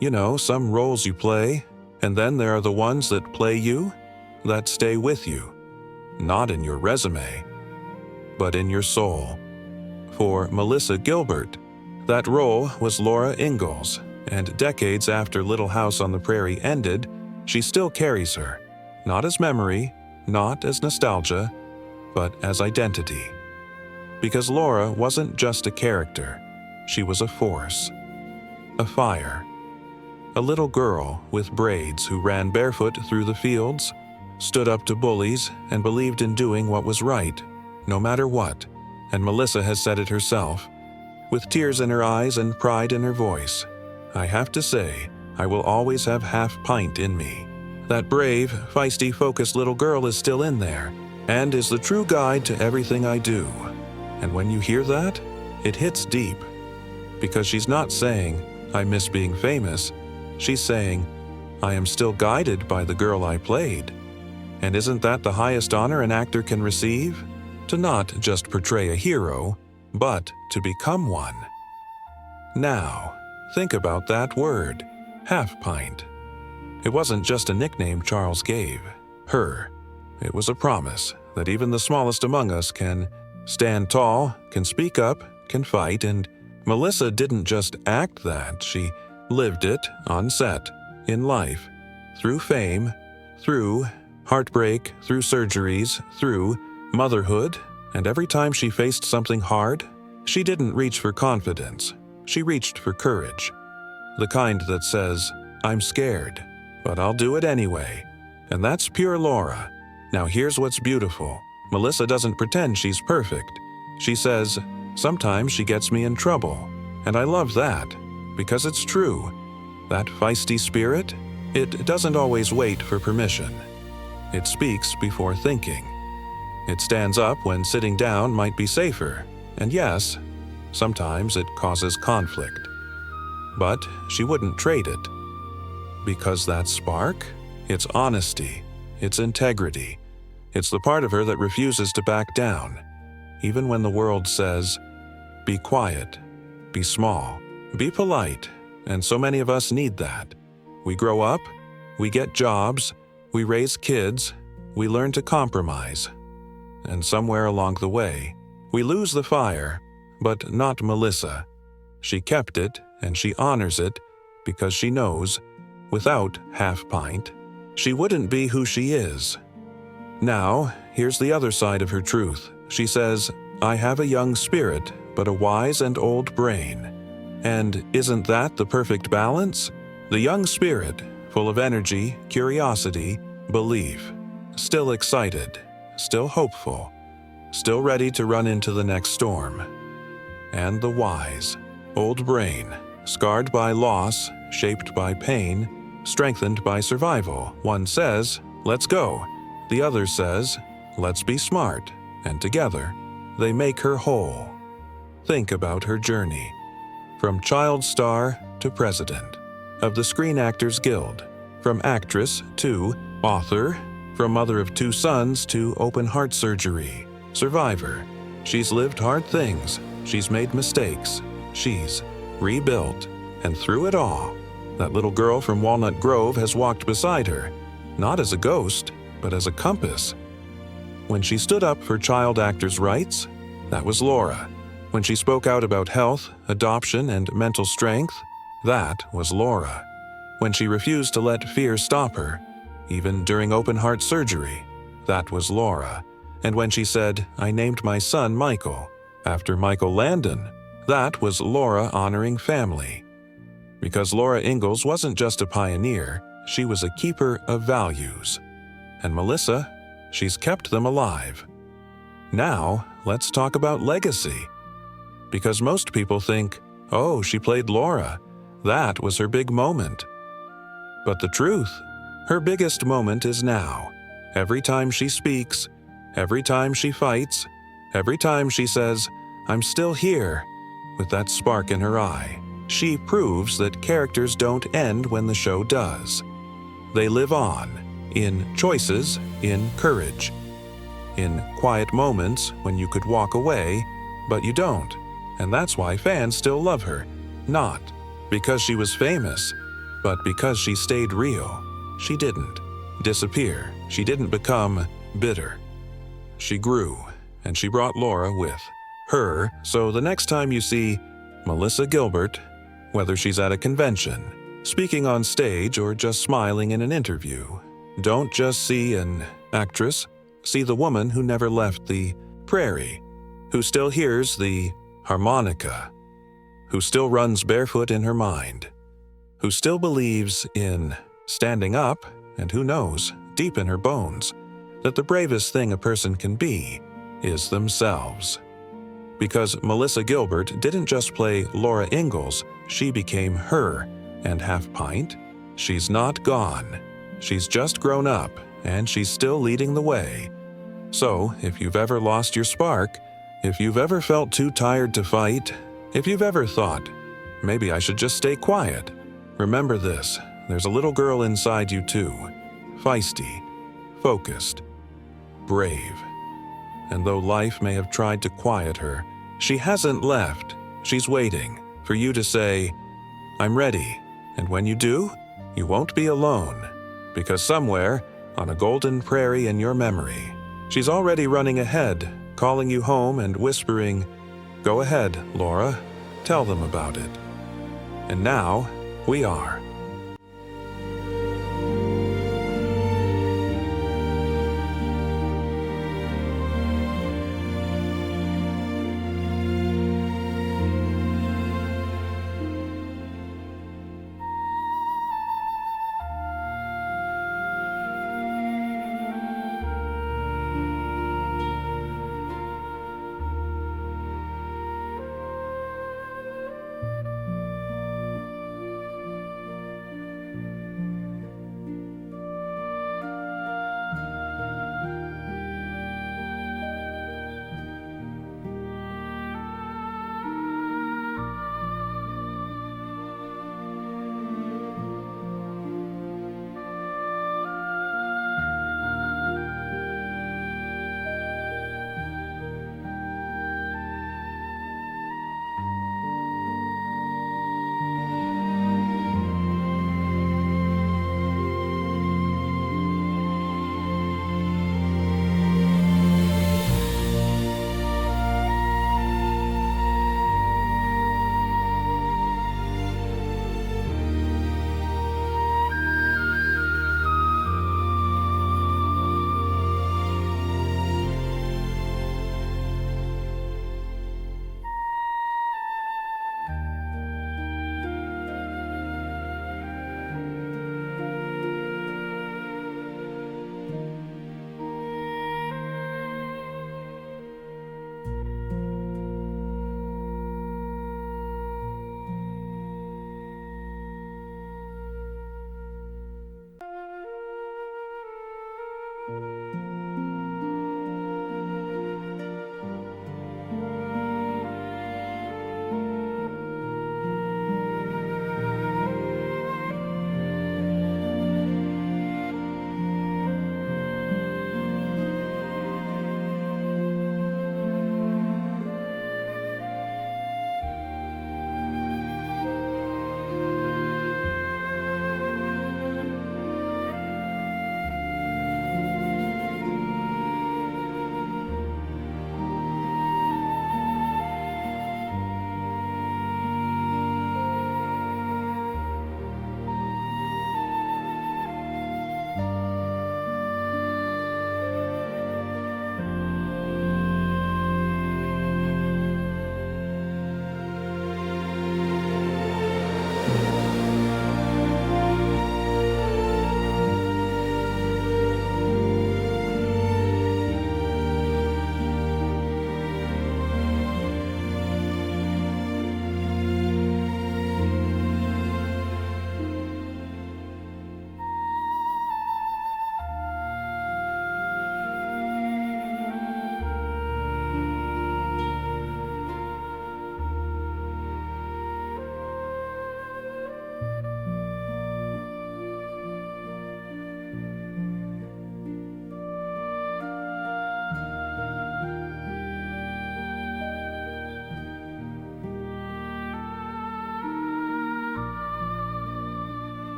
You know, some roles you play, and then there are the ones that play you, that stay with you, not in your resume, but in your soul. For Melissa Gilbert, that role was Laura Ingalls, and decades after Little House on the Prairie ended, she still carries her, not as memory, not as nostalgia, but as identity. Because Laura wasn't just a character, she was a force, a fire. A little girl with braids who ran barefoot through the fields, stood up to bullies, and believed in doing what was right, no matter what. And Melissa has said it herself, with tears in her eyes and pride in her voice. I have to say, I will always have Half Pint in me. That brave, feisty, focused little girl is still in there, and is the true guide to everything I do. And when you hear that, it hits deep. Because she's not saying, I miss being famous. She's saying, I am still guided by the girl I played. And isn't that the highest honor an actor can receive? To not just portray a hero, but to become one. Now, think about that word, Half Pint. It wasn't just a nickname Charles gave her. It was a promise that even the smallest among us can stand tall, can speak up, can fight, and Melissa didn't just act that, she lived it on set, in life, through fame, through heartbreak, through surgeries, through motherhood, and every time she faced something hard, she didn't reach for confidence, she reached for courage. The kind that says, I'm scared, but I'll do it anyway. And that's pure Laura. Now here's what's beautiful. Melissa doesn't pretend she's perfect. She says, sometimes she gets me in trouble. And I love that, because it's true. That feisty spirit, it doesn't always wait for permission. It speaks before thinking. It stands up when sitting down might be safer. And yes, sometimes it causes conflict. But she wouldn't trade it. Because that spark, it's honesty, it's integrity. It's the part of her that refuses to back down, even when the world says, be quiet, be small, be polite, and so many of us need that. We grow up, we get jobs, we raise kids, we learn to compromise. And somewhere along the way, we lose the fire, but not Melissa. She kept it, and she honors it, because she knows, without Half Pint, she wouldn't be who she is. Now, here's the other side of her truth. She says, I have a young spirit, but a wise and old brain. And isn't that the perfect balance? The young spirit, full of energy, curiosity, belief, still excited, still hopeful, still ready to run into the next storm. And the wise, old brain, scarred by loss, shaped by pain, strengthened by survival. One says, let's go. The other says, let's be smart. And together, they make her whole. Think about her journey. From child star to president of the Screen Actors Guild, from actress to author, from mother of 2 sons to open heart surgery, survivor. She's lived hard things, she's made mistakes, she's rebuilt, and through it all, that little girl from Walnut Grove has walked beside her, not as a ghost, but as a compass. When she stood up for child actors' rights, that was Laura. When she spoke out about health, adoption, and mental strength, that was Laura. When she refused to let fear stop her, even during open-heart surgery, that was Laura. And when she said, I named my son Michael, after Michael Landon, that was Laura honoring family. Because Laura Ingalls wasn't just a pioneer, she was a keeper of values. And Melissa, she's kept them alive. Now, let's talk about legacy. Because most people think, oh, she played Laura. That was her big moment. But the truth, her biggest moment is now. Every time she speaks, every time she fights, every time she says, I'm still here, with that spark in her eye, she proves that characters don't end when the show does. They live on, in choices, in courage, in quiet moments when you could walk away, but you don't. And that's why fans still love her, not because she was famous, but because she stayed real. She didn't disappear. She didn't become bitter. She grew, and she brought Laura with her. So the next time you see Melissa Gilbert, whether she's at a convention, speaking on stage, or just smiling in an interview, don't just see an actress, see the woman who never left the prairie, who still hears the harmonica, who still runs barefoot in her mind, who still believes in standing up, and who knows, deep in her bones, that the bravest thing a person can be is themselves. Because Melissa Gilbert didn't just play Laura Ingalls, she became her, and Half Pint, she's not gone. She's just grown up, and she's still leading the way. So, if you've ever lost your spark, if you've ever felt too tired to fight, if you've ever thought, maybe I should just stay quiet, remember this: there's a little girl inside you too, feisty, focused, brave. And though life may have tried to quiet her, she hasn't left. She's waiting for you to say, I'm ready. And when you do, you won't be alone, because somewhere on a golden prairie in your memory, she's already running ahead, calling you home and whispering, go ahead, Laura, tell them about it. And now we are.